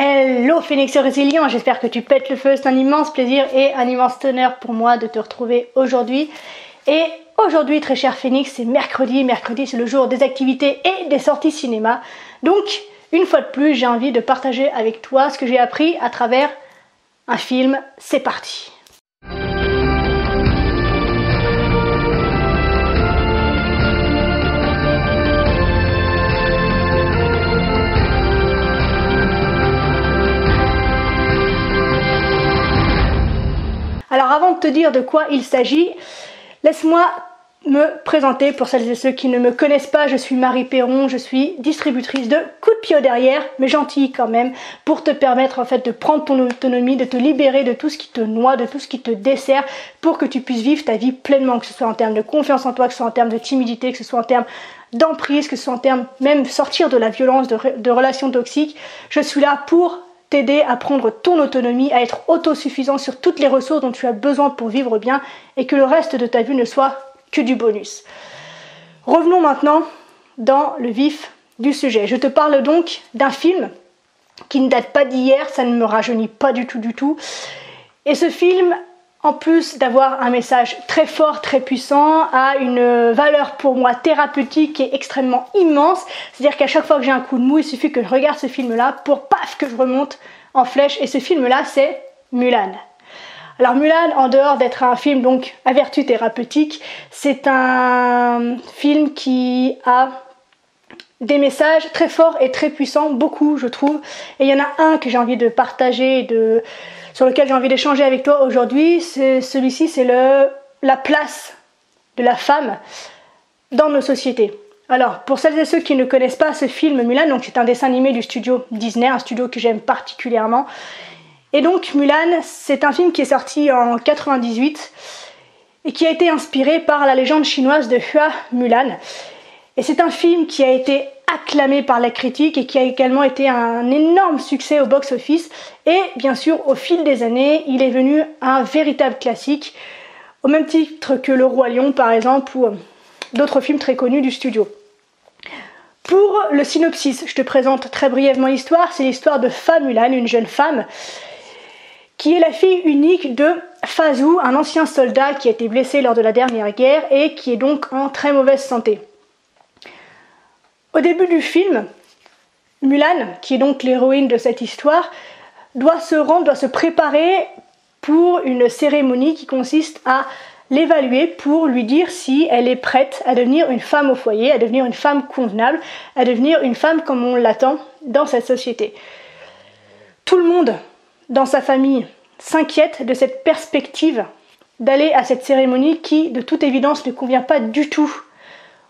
Hello Phoenix Résilient, j'espère que tu pètes le feu, c'est un immense plaisir et un immense honneur pour moi de te retrouver aujourd'hui. Et aujourd'hui, très cher Phoenix, c'est mercredi c'est le jour des activités et des sorties cinéma. Donc, une fois de plus, j'ai envie de partager avec toi ce que j'ai appris à travers un film. C'est parti! Alors avant de te dire de quoi il s'agit, laisse-moi me présenter pour celles et ceux qui ne me connaissent pas. Je suis Marie Perron, je suis distributrice de coups de pied au derrière, mais gentille quand même, pour te permettre en fait de prendre ton autonomie, de te libérer de tout ce qui te noie, de tout ce qui te dessert, pour que tu puisses vivre ta vie pleinement, que ce soit en termes de confiance en toi, que ce soit en termes de timidité, que ce soit en termes d'emprise, que ce soit en termes même sortir de la violence, de relations toxiques. Je suis là pour t'aider à prendre ton autonomie, à être autosuffisant sur toutes les ressources dont tu as besoin pour vivre bien et que le reste de ta vie ne soit que du bonus. Revenons maintenant dans le vif du sujet. Je te parle donc d'un film qui ne date pas d'hier, ça ne me rajeunit pas du tout. Et ce film, en plus d'avoir un message très fort, très puissant, a une valeur pour moi thérapeutique qui est extrêmement immense. C'est-à-dire qu'à chaque fois que j'ai un coup de mou, il suffit que je regarde ce film-là pour paf que je remonte en flèche. Et ce film-là, c'est Mulan. Alors Mulan, en dehors d'être un film donc à vertu thérapeutique, c'est un film qui a des messages très forts et très puissants, beaucoup je trouve. Et il y en a un que j'ai envie de partager, sur lequel j'ai envie d'échanger avec toi aujourd'hui. Celui-ci, c'est la place de la femme dans nos sociétés. Alors, pour celles et ceux qui ne connaissent pas ce film Mulan, donc c'est un dessin animé du studio Disney, un studio que j'aime particulièrement. Et donc Mulan, c'est un film qui est sorti en 98 et qui a été inspiré par la légende chinoise de Hua Mulan. Et c'est un film qui a été acclamé par la critique et qui a également été un énorme succès au box-office. Et bien sûr, au fil des années, il est devenu un véritable classique, au même titre que Le Roi Lion par exemple, ou d'autres films très connus du studio. Pour le synopsis, je te présente très brièvement l'histoire. C'est l'histoire de Fa Mulan, une jeune femme qui est la fille unique de Fa Zhou, un ancien soldat qui a été blessé lors de la dernière guerre et qui est donc en très mauvaise santé. Au début du film, Mulan, qui est donc l'héroïne de cette histoire, doit se préparer pour une cérémonie qui consiste à l'évaluer pour lui dire si elle est prête à devenir une femme au foyer, à devenir une femme convenable, à devenir une femme comme on l'attend dans cette société. Tout le monde dans sa famille s'inquiète de cette perspective d'aller à cette cérémonie qui, de toute évidence, ne convient pas du tout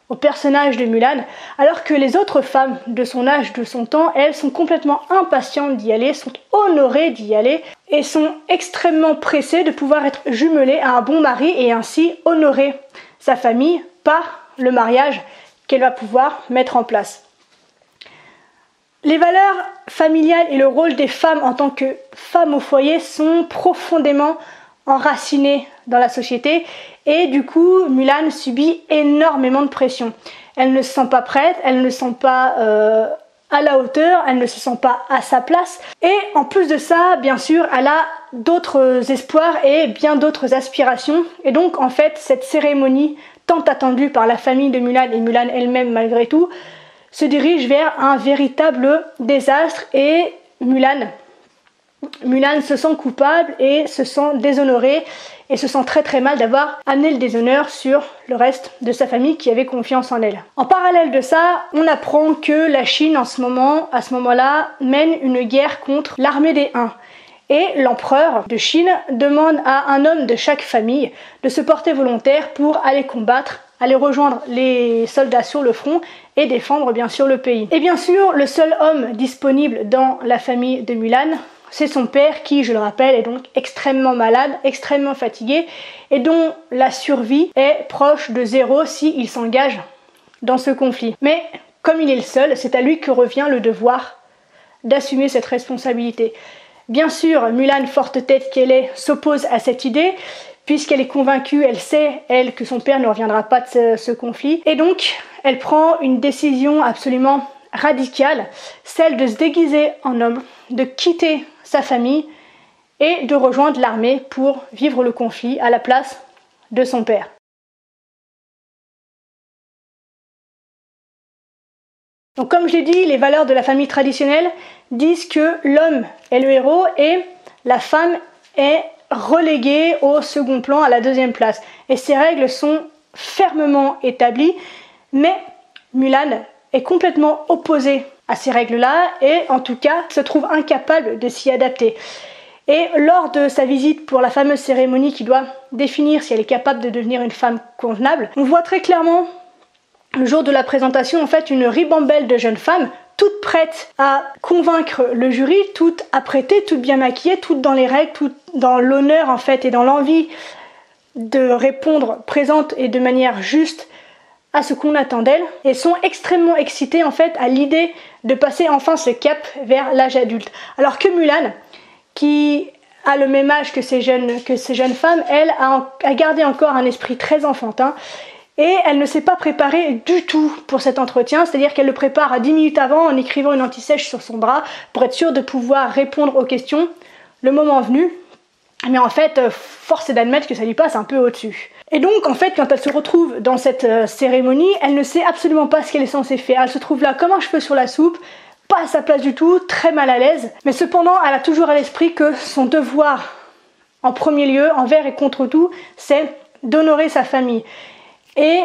au personnage de Mulan, alors que les autres femmes de son âge, de son temps, elles sont complètement impatientes d'y aller, sont honorées d'y aller et sont extrêmement pressées de pouvoir être jumelées à un bon mari et ainsi honorer sa famille par le mariage qu'elle va pouvoir mettre en place. Les valeurs familiales et le rôle des femmes en tant que femmes au foyer sont profondément enracinées dans la société et du coup Mulan subit énormément de pression. Elle ne se sent pas prête, elle ne se sent pas à la hauteur, elle ne se sent pas à sa place et en plus de ça, bien sûr, elle a d'autres espoirs et bien d'autres aspirations et donc en fait cette cérémonie tant attendue par la famille de Mulan et Mulan elle-même malgré tout se dirige vers un véritable désastre et Mulan se sent coupable et se sent déshonorée et se sent très mal d'avoir amené le déshonneur sur le reste de sa famille qui avait confiance en elle. En parallèle de ça, on apprend que la Chine à ce moment-là mène une guerre contre l'armée des Huns. Et l'empereur de Chine demande à un homme de chaque famille de se porter volontaire pour aller combattre, aller rejoindre les soldats sur le front et défendre bien sûr le pays. Et bien sûr, le seul homme disponible dans la famille de Mulan, c'est son père qui, je le rappelle, est donc extrêmement malade, extrêmement fatigué et dont la survie est proche de zéro s'il s'engage dans ce conflit. Mais comme il est le seul, c'est à lui que revient le devoir d'assumer cette responsabilité. Bien sûr, Mulan, forte tête qu'elle est, s'oppose à cette idée, puisqu'elle est convaincue, elle sait, elle, que son père ne reviendra pas de ce conflit. Et donc, elle prend une décision absolument radicale, celle de se déguiser en homme, de quitter sa famille et de rejoindre l'armée pour vivre le conflit à la place de son père. Donc comme je l'ai dit, les valeurs de la famille traditionnelle disent que l'homme est le héros et la femme est reléguée au second plan, à la deuxième place. Et ces règles sont fermement établies, mais Mulan est complètement opposée à ces règles-là et en tout cas se trouve incapable de s'y adapter. Et lors de sa visite pour la fameuse cérémonie qui doit définir si elle est capable de devenir une femme convenable, on voit très clairement le jour de la présentation en fait une ribambelle de jeunes femmes toutes prêtes à convaincre le jury, toutes apprêtées, toutes bien maquillées, toutes dans les règles, toutes dans l'honneur en fait et dans l'envie de répondre présente et de manière juste à ce qu'on attend d'elles et sont extrêmement excitées en fait à l'idée de passer enfin ce cap vers l'âge adulte. Alors que Mulan, qui a le même âge que ces jeunes femmes, elle a gardé encore un esprit très enfantin et elle ne s'est pas préparée du tout pour cet entretien, c'est-à-dire qu'elle le prépare à 10 minutes avant en écrivant une anti-sèche sur son bras pour être sûre de pouvoir répondre aux questions le moment venu. Mais en fait, force est d'admettre que ça lui passe un peu au-dessus. Et donc, en fait, quand elle se retrouve dans cette cérémonie, elle ne sait absolument pas ce qu'elle est censée faire. Elle se trouve là comme un cheveu sur la soupe, pas à sa place du tout, très mal à l'aise. Mais cependant, elle a toujours à l'esprit que son devoir, en premier lieu, envers et contre tout, c'est d'honorer sa famille. Et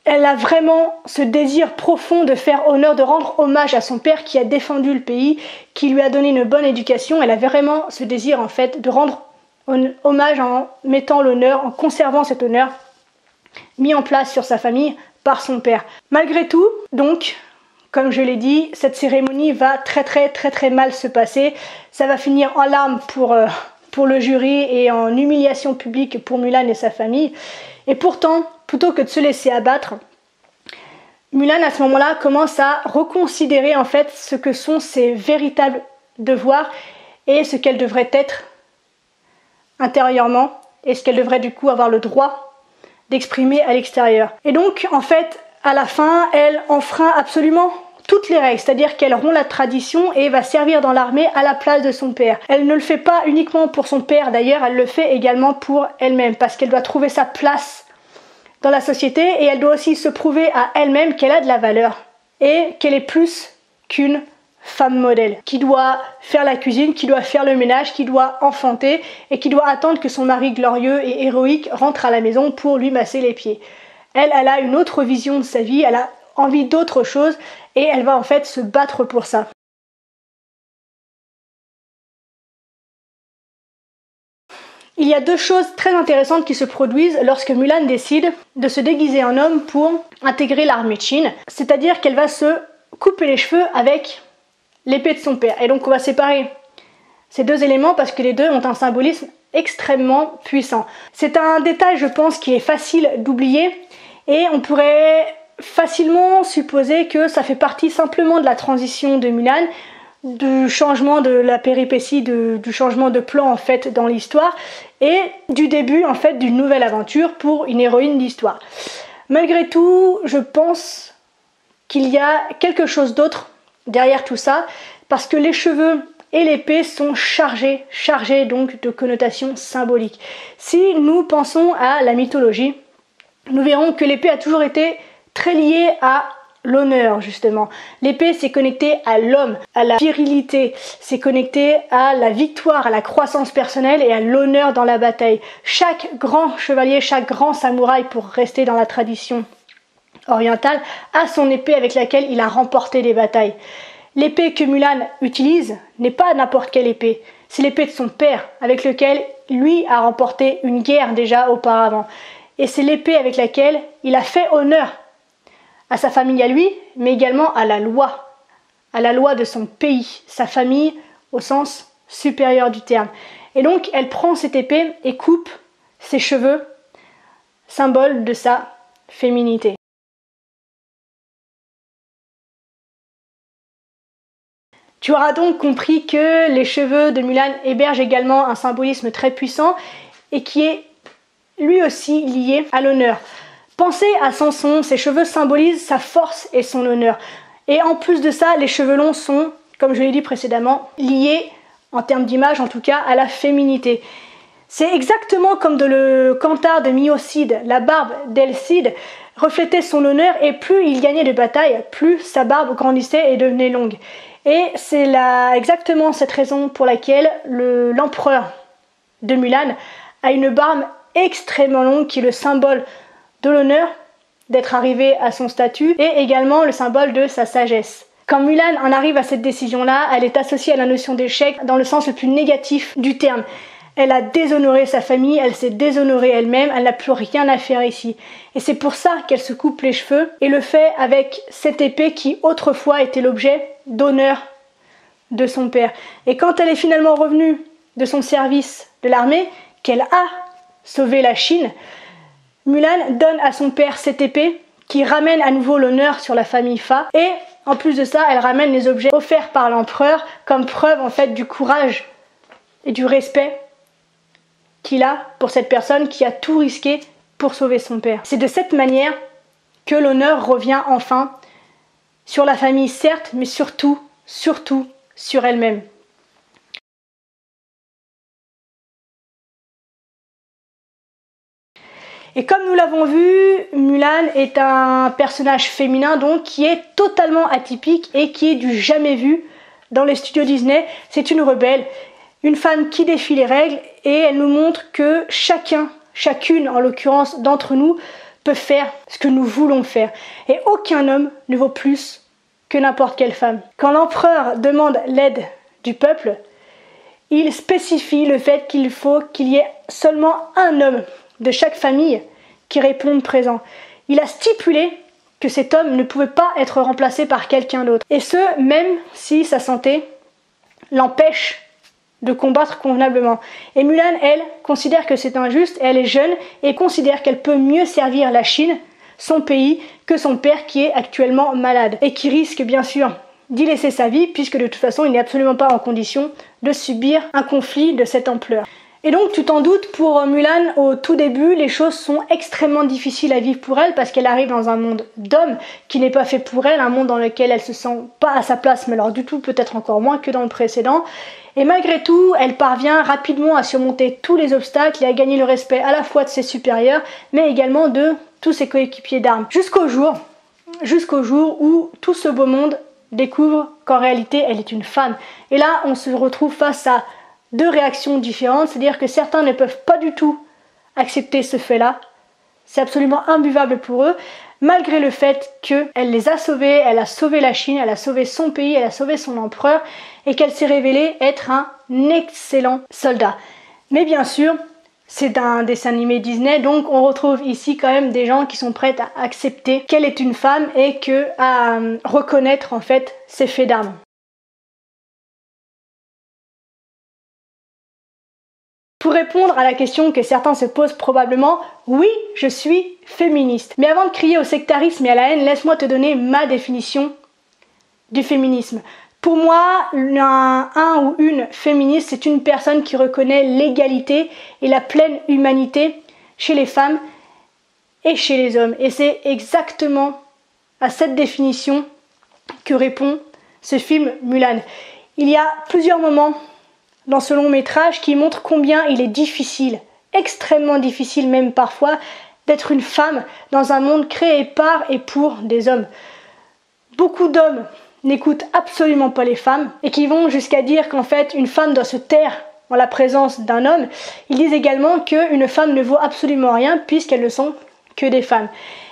elle a vraiment ce désir profond de faire honneur, de rendre hommage à son père qui a défendu le pays, qui lui a donné une bonne éducation. Elle a vraiment ce désir, en fait, de rendre hommage en mettant l'honneur, en conservant cet honneur mis en place sur sa famille par son père. Malgré tout, donc, comme je l'ai dit, cette cérémonie va très mal se passer. Ça va finir en larmes pour le jury et en humiliation publique pour Mulan et sa famille. Et pourtant, plutôt que de se laisser abattre, Mulan à ce moment-là commence à reconsidérer en fait ce que sont ses véritables devoirs et ce qu'elle devrait être intérieurement et ce qu'elle devrait du coup avoir le droit d'exprimer à l'extérieur. Et donc en fait à la fin elle enfreint absolument toutes les règles, c'est-à-dire qu'elle rompt la tradition et va servir dans l'armée à la place de son père. Elle ne le fait pas uniquement pour son père d'ailleurs, elle le fait également pour elle-même parce qu'elle doit trouver sa place dans la société et elle doit aussi se prouver à elle-même qu'elle a de la valeur et qu'elle est plus qu'une femme modèle, qui doit faire la cuisine, qui doit faire le ménage, qui doit enfanter et qui doit attendre que son mari glorieux et héroïque rentre à la maison pour lui masser les pieds. Elle a une autre vision de sa vie, elle a envie d'autre chose et elle va en fait se battre pour ça. Il y a deux choses très intéressantes qui se produisent lorsque Mulan décide de se déguiser en homme pour intégrer l'armée de Chine, c'est-à-dire qu'elle va se couper les cheveux avec l'épée de son père. Et donc on va séparer ces deux éléments parce que les deux ont un symbolisme extrêmement puissant. C'est un détail, je pense, qui est facile d'oublier et on pourrait facilement supposer que ça fait partie simplement de la transition de Mulan, du changement de la péripétie, du changement de plan en fait dans l'histoire et du début en fait d'une nouvelle aventure pour une héroïne d'histoire. Malgré tout, je pense qu'il y a quelque chose d'autre derrière tout ça parce que les cheveux et l'épée sont chargés donc de connotations symboliques. Si nous pensons à la mythologie, nous verrons que l'épée a toujours été très liée à l'honneur justement. L'épée c'est connecté à l'homme, à la virilité, c'est connecté à la victoire, à la croissance personnelle et à l'honneur dans la bataille. Chaque grand chevalier, chaque grand samouraï, pour rester dans la tradition orientale, a son épée avec laquelle il a remporté des batailles. L'épée que Mulan utilise n'est pas n'importe quelle épée, c'est l'épée de son père avec lequel lui a remporté une guerre déjà auparavant. Et c'est l'épée avec laquelle il a fait honneur à sa famille à lui, mais également à la loi de son pays, sa famille au sens supérieur du terme. Et donc elle prend cette épée et coupe ses cheveux, symbole de sa féminité. Tu auras donc compris que les cheveux de Mulan hébergent également un symbolisme très puissant et qui est lui aussi lié à l'honneur. Pensez à Samson, ses cheveux symbolisent sa force et son honneur. Et en plus de ça, les cheveux longs sont, comme je l'ai dit précédemment, liés, en termes d'image en tout cas, à la féminité. C'est exactement comme dans le cantar de Miocide, la barbe d'Elcide reflétait son honneur et plus il gagnait de batailles, plus sa barbe grandissait et devenait longue. Et c'est exactement cette raison pour laquelle l'empereur de Mulan a une barbe extrêmement longue qui est le symbole de l'honneur d'être arrivé à son statut et également le symbole de sa sagesse. Quand Mulan en arrive à cette décision-là, elle est associée à la notion d'échec dans le sens le plus négatif du terme. Elle a déshonoré sa famille, elle s'est déshonorée elle-même, elle n'a plus rien à faire ici. Et c'est pour ça qu'elle se coupe les cheveux et le fait avec cette épée qui autrefois était l'objet d'honneur de son père. Et quand elle est finalement revenue de son service de l'armée, qu'elle a sauvé la Chine, Mulan donne à son père cette épée qui ramène à nouveau l'honneur sur la famille Fa. Et en plus de ça, elle ramène les objets offerts par l'empereur comme preuve en fait du courage et du respect qu'il a pour cette personne qui a tout risqué pour sauver son père. C'est de cette manière que l'honneur revient enfin sur la famille certes, mais surtout sur elle-même. Et comme nous l'avons vu, Mulan est un personnage féminin donc qui est totalement atypique et qui est du jamais vu dans les studios Disney. C'est une rebelle, une femme qui défie les règles et elle nous montre que chacune en l'occurrence d'entre nous peut faire ce que nous voulons faire. Et aucun homme ne vaut plus que n'importe quelle femme. Quand l'empereur demande l'aide du peuple, il spécifie le fait qu'il faut qu'il y ait seulement un homme de chaque famille qui réponde présent. Il a stipulé que cet homme ne pouvait pas être remplacé par quelqu'un d'autre. Et ce, même si sa santé l'empêche de combattre convenablement. Et Mulan, elle, considère que c'est injuste, elle est jeune et considère qu'elle peut mieux servir la Chine, son pays, que son père qui est actuellement malade et qui risque bien sûr d'y laisser sa vie puisque de toute façon il n'est absolument pas en condition de subir un conflit de cette ampleur. Et donc tu t'en doutes, pour Mulan, au tout début, les choses sont extrêmement difficiles à vivre pour elle parce qu'elle arrive dans un monde d'hommes qui n'est pas fait pour elle, un monde dans lequel elle se sent pas à sa place, mais alors du tout, peut-être encore moins que dans le précédent. Et malgré tout, elle parvient rapidement à surmonter tous les obstacles et à gagner le respect à la fois de ses supérieurs, mais également de tous ses coéquipiers d'armes. Jusqu'au jour où tout ce beau monde découvre qu'en réalité, elle est une femme. Et là, on se retrouve face à deux réactions différentes, c'est-à-dire que certains ne peuvent pas du tout accepter ce fait-là. C'est absolument imbuvable pour eux, malgré le fait qu'elle les a sauvés, elle a sauvé la Chine, elle a sauvé son pays, elle a sauvé son empereur, et qu'elle s'est révélée être un excellent soldat. Mais bien sûr, c'est un dessin animé Disney, donc on retrouve ici quand même des gens qui sont prêts à accepter qu'elle est une femme et à reconnaître en fait ses faits d'armes. Pour répondre à la question que certains se posent probablement, oui, je suis féministe. Mais avant de crier au sectarisme et à la haine, laisse-moi te donner ma définition du féminisme. Pour moi, un ou une féministe, c'est une personne qui reconnaît l'égalité et la pleine humanité chez les femmes et chez les hommes. Et c'est exactement à cette définition que répond ce film Mulan. Il y a plusieurs moments dans ce long métrage qui montre combien il est difficile, extrêmement difficile même parfois, d'être une femme dans un monde créé par et pour des hommes. Beaucoup d'hommes n'écoutent absolument pas les femmes et qui vont jusqu'à dire qu'en fait une femme doit se taire en la présence d'un homme. Ils disent également qu'une femme ne vaut absolument rien puisqu'elles ne sont que des femmes.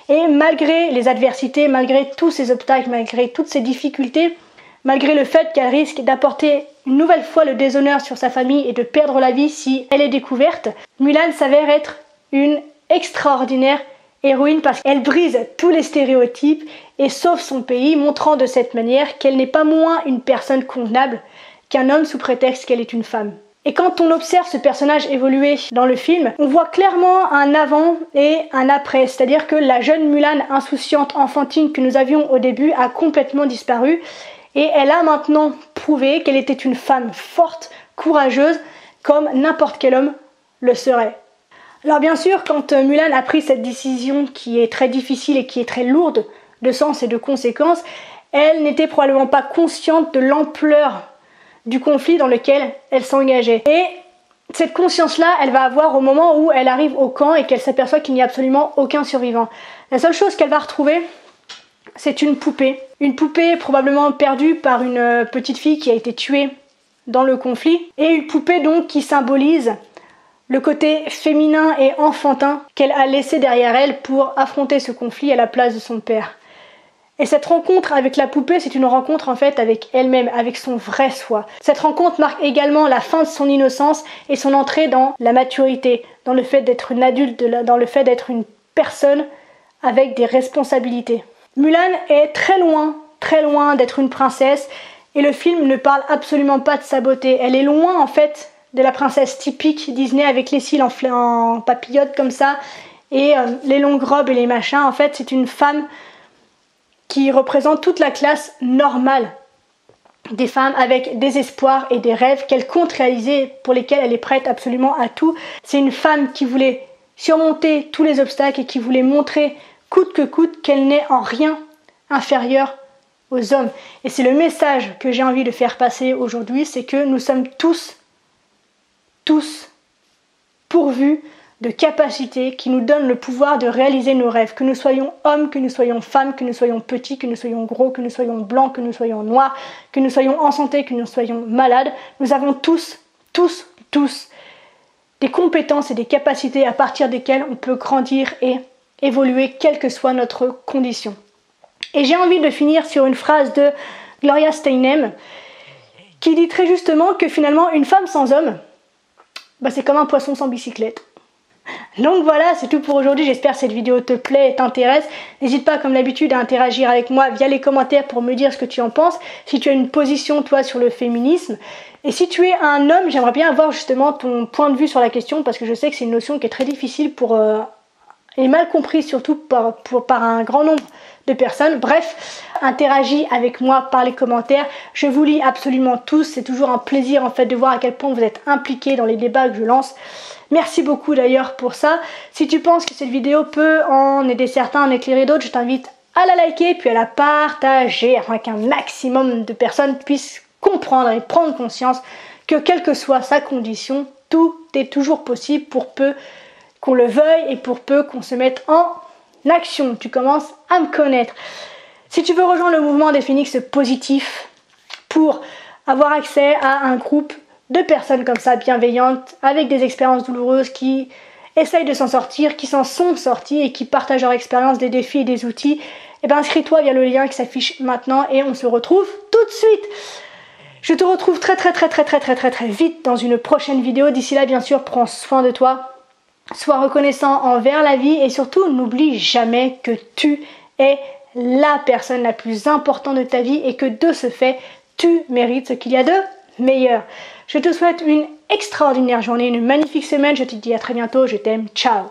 Et malgré les adversités, malgré tous ces obstacles, malgré toutes ces difficultés, malgré le fait qu'elle risque d'apporter une nouvelle fois le déshonneur sur sa famille et de perdre la vie si elle est découverte, Mulan s'avère être une extraordinaire héroïne parce qu'elle brise tous les stéréotypes et sauve son pays, montrant de cette manière qu'elle n'est pas moins une personne convenable qu'un homme sous prétexte qu'elle est une femme. Et quand on observe ce personnage évoluer dans le film, on voit clairement un avant et un après, c'est-à-dire que la jeune Mulan insouciante, enfantine que nous avions au début a complètement disparu. Et elle a maintenant prouvé qu'elle était une femme forte, courageuse, comme n'importe quel homme le serait. Alors bien sûr, quand Mulan a pris cette décision qui est très difficile et qui est très lourde de sens et de conséquences, Elle n'était probablement pas consciente de l'ampleur du conflit dans lequel elle s'engageait. Et cette conscience-là, elle va avoir au moment où elle arrive au camp et qu'elle s'aperçoit qu'il n'y a absolument aucun survivant. La seule chose qu'elle va retrouver, c'est une poupée. Une poupée probablement perdue par une petite fille qui a été tuée dans le conflit. Et une poupée donc qui symbolise le côté féminin et enfantin qu'elle a laissé derrière elle pour affronter ce conflit à la place de son père. Et cette rencontre avec la poupée, c'est une rencontre en fait avec elle-même, avec son vrai soi. Cette rencontre marque également la fin de son innocence et son entrée dans la maturité, dans le fait d'être une adulte, dans le fait d'être une personne avec des responsabilités. Mulan est très loin d'être une princesse et le film ne parle absolument pas de sa beauté. Elle est loin en fait de la princesse typique Disney avec les cils en papillotes comme ça et les longues robes et les machins. En fait, c'est une femme qui représente toute la classe normale des femmes avec des espoirs et des rêves qu'elle compte réaliser, pour lesquels elle est prête absolument à tout. C'est une femme qui voulait surmonter tous les obstacles et qui voulait montrer coûte que coûte qu'elle n'est en rien inférieure aux hommes. Et c'est le message que j'ai envie de faire passer aujourd'hui, c'est que nous sommes tous pourvus de capacités qui nous donnent le pouvoir de réaliser nos rêves. Que nous soyons hommes, que nous soyons femmes, que nous soyons petits, que nous soyons gros, que nous soyons blancs, que nous soyons noirs, que nous soyons en santé, que nous soyons malades, nous avons tous des compétences et des capacités à partir desquelles on peut grandir et évoluer, quelle que soit notre condition. Et j'ai envie de finir sur une phrase de Gloria Steinem qui dit très justement que finalement une femme sans homme, c'est comme un poisson sans bicyclette. Donc voilà, c'est tout pour aujourd'hui. J'espère que cette vidéo te plaît et t'intéresse. N'hésite pas comme d'habitude à interagir avec moi via les commentaires pour me dire ce que tu en penses. Si tu as une position toi sur le féminisme. Et si tu es un homme, j'aimerais bien avoir justement ton point de vue sur la question parce que je sais que c'est une notion qui est très difficile et mal comprise surtout par un grand nombre de personnes. Bref, interagis avec moi par les commentaires. Je vous lis absolument tous. C'est toujours un plaisir en fait de voir à quel point vous êtes impliqués dans les débats que je lance. Merci beaucoup d'ailleurs pour ça. Si tu penses que cette vidéo peut en aider certains, en éclairer d'autres, je t'invite à la liker puis à la partager afin qu'un maximum de personnes puissent comprendre et prendre conscience que quelle que soit sa condition, tout est toujours possible pour peu qu'on le veuille et pour peu qu'on se mette en action. Tu commences à me connaître. Si tu veux rejoindre le mouvement des phénix positifs pour avoir accès à un groupe de personnes comme ça, bienveillantes, avec des expériences douloureuses, qui essayent de s'en sortir, qui s'en sont sorties et qui partagent leur expérience, des défis et des outils, inscris-toi via le lien qui s'affiche maintenant et on se retrouve tout de suite. Je te retrouve très vite dans une prochaine vidéo. D'ici là, bien sûr, prends soin de toi, sois reconnaissant envers la vie et surtout, n'oublie jamais que tu es la personne la plus importante de ta vie et que de ce fait, tu mérites ce qu'il y a de meilleur. Je te souhaite une extraordinaire journée, une magnifique semaine. Je te dis à très bientôt. Je t'aime. Ciao.